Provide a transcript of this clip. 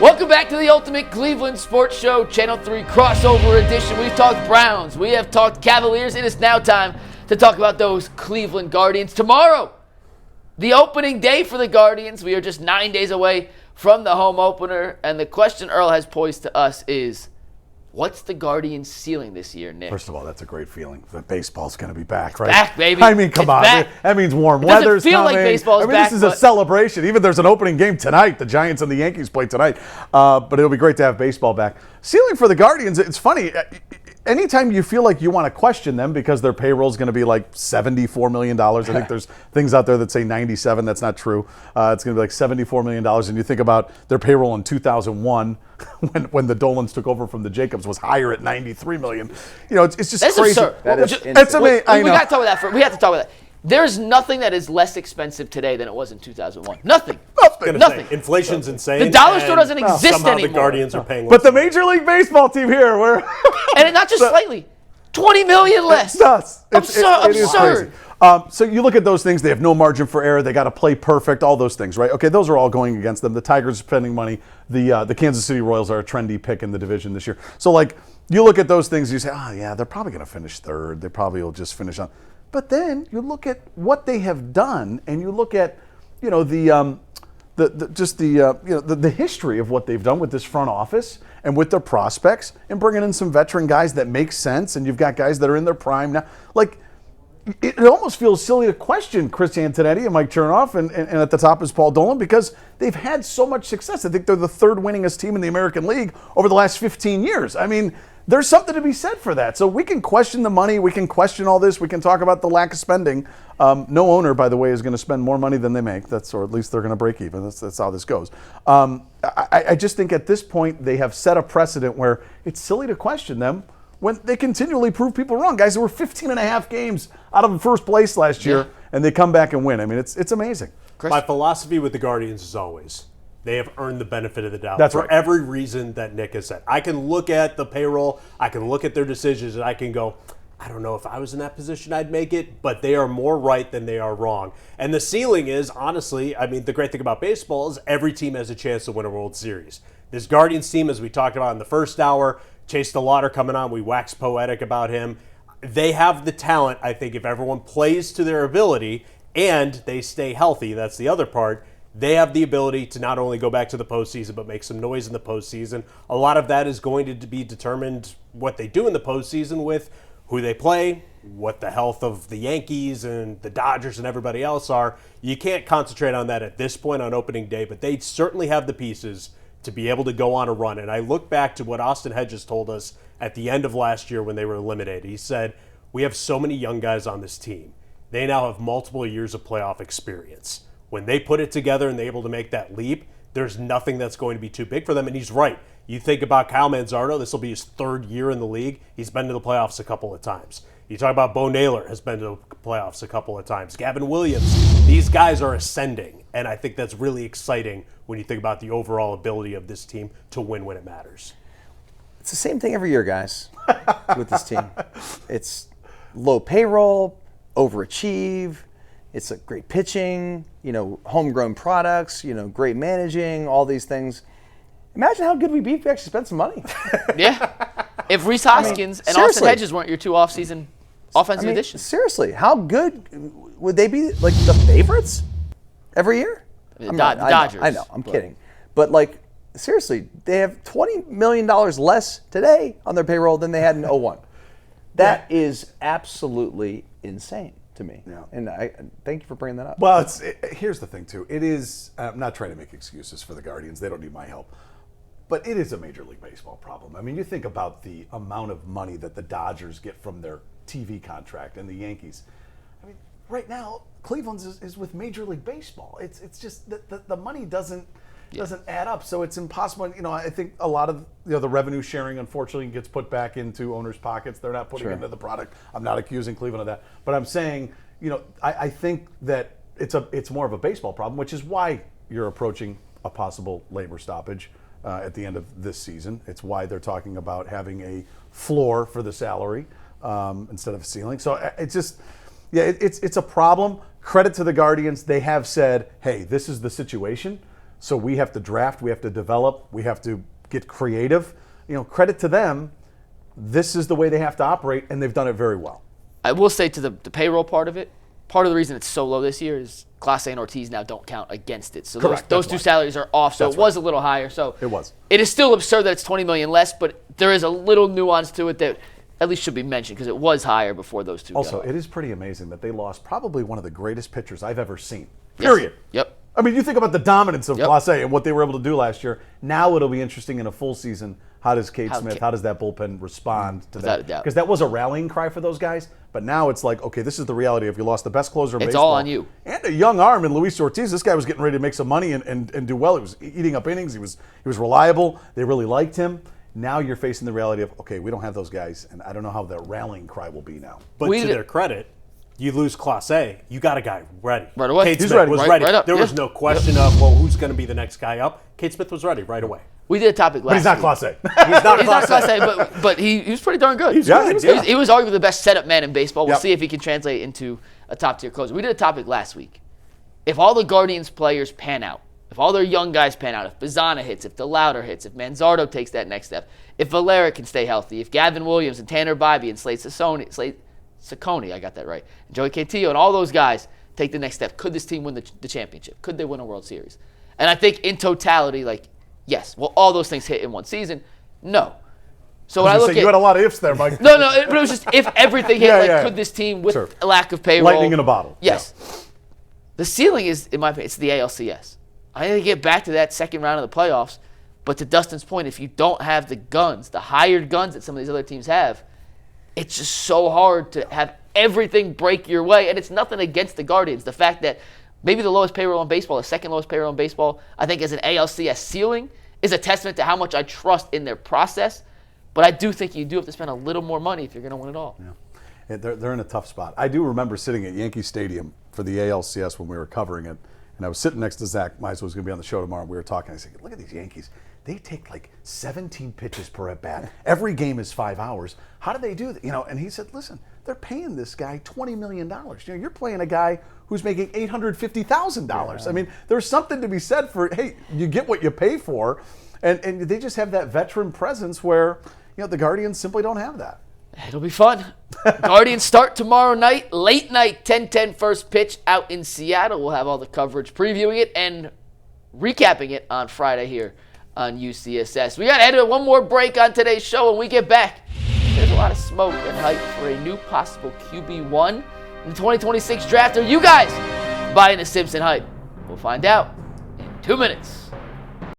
Welcome back to the Ultimate Cleveland Sports Show, Channel 3 crossover edition. We've talked Browns, we have talked Cavaliers. It is now time to talk about those Cleveland Guardians. Tomorrow, the opening day for the Guardians. We are just 9 days away from the home opener. And the question Earl has posed to us is, what's the Guardians' ceiling this year, Nick? First of all, that's a great feeling. That baseball's going to be back, right? Back, baby. I mean, come It's on. back. That means warm It doesn't weather's feel coming. like baseball's back, this is a celebration. Even there's an opening game tonight. The Giants and the Yankees play tonight. But it'll be great to have baseball back. Ceiling for the Guardians, it's funny. Anytime you feel like you want to question them because their payroll is going to be like $74 million. I think there's things out there that say 97. That's not true. It's going to be like $74 million. And you think about their payroll in 2001 when the Dolans took over from the Jacobs was higher at $93 million. You know, it's just That's crazy. absurd. That is It's amazing. I know. We got to talk about that. We have to talk about that. There's nothing that is less expensive today than it was in 2001. Nothing. Nothing. Inflation's insane. The dollar store doesn't exist somehow anymore. The Guardians are paying. But the Major League Baseball team here, where And not just slightly. $20 million less. It's nuts. Absurd. It is crazy. So you look at those things, they have no margin for error. They got to play perfect, all those things, right? Okay, those are all going against them. The Tigers are spending money. The Kansas City Royals are a trendy pick in the division this year. So, like, you look at those things, you say, oh, yeah, they're probably going to finish third. They probably will just finish on. But then you look at what they have done, and you look at, you know, the history of what they've done with this front office and with their prospects and bringing in some veteran guys that make sense, and you've got guys that are in their prime now. Like, it almost feels silly to question Chris Antonetti and Mike Chernoff, and at the top is Paul Dolan, because they've had so much success. I think they're the third winningest team in the American League over the last 15 years. I mean, there's something to be said for that. So we can question the money. We can question all this. We can talk about the lack of spending. No owner, by the way, is going to spend more money than they make. Or at least they're going to break even. That's how this goes. I just think at this point they have set a precedent where it's silly to question them when they continually prove people wrong. Guys, there were 15 and a half games out of first place last year, and they come back and win. I mean, it's amazing. Chris? My philosophy with the Guardians is always, they have earned the benefit of the doubt. That's for right. every reason that Nick has said. I can look at the payroll, I can look at their decisions, and I can go, I don't know if I was in that position I'd make it, but they are more right than they are wrong. And the ceiling is, honestly, I mean, the great thing about baseball is every team has a chance to win a World Series. This Guardians team, as we talked about in the first hour, Chase DeLauder coming on, we waxed poetic about him. They have the talent, I think, if everyone plays to their ability and they stay healthy, that's the other part, they have the ability to not only go back to the postseason, but make some noise in the postseason. A lot of that is going to be determined what they do in the postseason with who they play, what the health of the Yankees and the Dodgers and everybody else are. You can't concentrate on that at this point on opening day, but they certainly have the pieces to be able to go on a run. And I look back to what Austin Hedges told us at the end of last year when they were eliminated. He said, we have so many young guys on this team. They now have multiple years of playoff experience. When they put it together and they're able to make that leap, there's nothing that's going to be too big for them. And he's right. You think about Kyle Manzardo, this will be his third year in the league. He's been to the playoffs a couple of times. You talk about Bo Naylor has been to the playoffs a couple of times. Gavin Williams, these guys are ascending. And I think that's really exciting when you think about the overall ability of this team to win when it matters. It's the same thing every year, guys, with this team. It's low payroll, overachieve. It's a great pitching, homegrown products, great managing, all these things. Imagine how good we'd be if we actually spent some money. Yeah. If Rhys Hoskins and Austin Hedges weren't your two off-season offensive additions. Seriously, how good would they be? Like the favorites every year? Dodgers. I know. I'm kidding. But seriously, they have $20 million less today on their payroll than they had in 2001. That is absolutely insane to me. Yeah. And I thank you for bringing that up. Well, here's the thing, too. It is, I'm not trying to make excuses for the Guardians. They don't need my help. But it is a Major League Baseball problem. I mean, you think about the amount of money that the Dodgers get from their TV contract and the Yankees. I mean, right now, Cleveland's is with Major League Baseball. It's just that the money doesn't add up, so it's impossible. I think a lot of the revenue sharing, unfortunately, gets put back into owners' pockets. They're not putting it into the product. I'm not accusing Cleveland of that, but I'm saying, I think that it's more of a baseball problem, which is why you're approaching a possible labor stoppage at the end of this season. It's why they're talking about having a floor for the salary instead of a ceiling. So it's just, it's a problem. Credit to the Guardians. They have said, hey, this is the situation. So we have to draft, we have to develop, we have to get creative. Credit to them. This is the way they have to operate, and they've done it very well. I will say to the payroll part of it, part of the reason it's so low this year is Clase and Ortiz now don't count against it. So Correct. those two salaries are off, so it was a little higher. So it was. It is still absurd that it's $20 million less, but there is a little nuance to it that at least should be mentioned because it was higher before those two. Also, it is pretty amazing that they lost probably one of the greatest pitchers I've ever seen. Period. Yes. Yep. I mean, you think about the dominance of Clase and what they were able to do last year. Now it'll be interesting in a full season. How does Cade Smith, how does that bullpen respond to Without that? a doubt. Because that was a rallying cry for those guys. But now it's like, okay, this is the reality. If you lost the best closer in It's baseball. all on you. And a young arm in Luis Ortiz. This guy was getting ready to make some money and do well. He was eating up innings. He was reliable. They really liked him. Now you're facing the reality of, okay, we don't have those guys. And I don't know how the rallying cry will be now. But to their credit, you lose Clase, you got a guy ready. Right away. Cade He's Smith ready. was Right- ready. right up. There was no question of, who's going to be the next guy up? Cade Smith was ready right away. We did a topic last But he's not week. Clase. He's not He's not Clase. Clase, but he was pretty darn good. He He was arguably the best setup man in baseball. We'll Yep. see if he can translate into a top-tier closer. We did a topic last week. If all the Guardians players pan out, if all their young guys pan out, if Bazana hits, if DeLauder hits, if Manzardo takes that next step, if Valera can stay healthy, if Gavin Williams and Tanner Bybee and Slade Ciccone, I got that right, and Joey Cantillo and all those guys take the next step, could this team win the championship? Could they win a World Series? And I think in totality, yes, will all those things hit in one season? No. So when I look at you had a lot of ifs there, Mike. no, but it was just if everything hit, could this team with Sure. a lack of payroll? Lightning in a bottle. Yes. Yeah. The ceiling is, in my opinion, it's the ALCS. I think they get back to that second round of the playoffs, but to Dustin's point, if you don't have the guns, the hired guns that some of these other teams have, it's just so hard to have everything break your way. And it's nothing against the Guardians. The fact that maybe the lowest payroll in baseball, the second lowest payroll in baseball, I think as an ALCS ceiling is a testament to how much I trust in their process. But I do think you do have to spend a little more money if you're going to win it all. Yeah. They're in a tough spot. I do remember sitting at Yankee Stadium for the ALCS when we were covering it, and I was sitting next to Zach Meisel, who's going to be on the show tomorrow, and we were talking. I said, look at these Yankees. They take 17 pitches per at-bat. Every game is 5 hours. How do they do that? And he said, listen, they're paying this guy $20 million. You're playing a guy who's making $850,000. Yeah. I mean, there's something to be said for, hey, you get what you pay for, and they just have that veteran presence where, the Guardians simply don't have that. It'll be fun. Guardians start tomorrow night, late night, 10:10 first pitch out in Seattle. We'll have all the coverage previewing it and recapping it on Friday here on UCSS. We got to head to one more break on today's show. When we get back, there's a lot of smoke and hype for a new possible QB1 in the 2026 draft. Are you guys buying the Simpson hype? We'll find out in 2 minutes.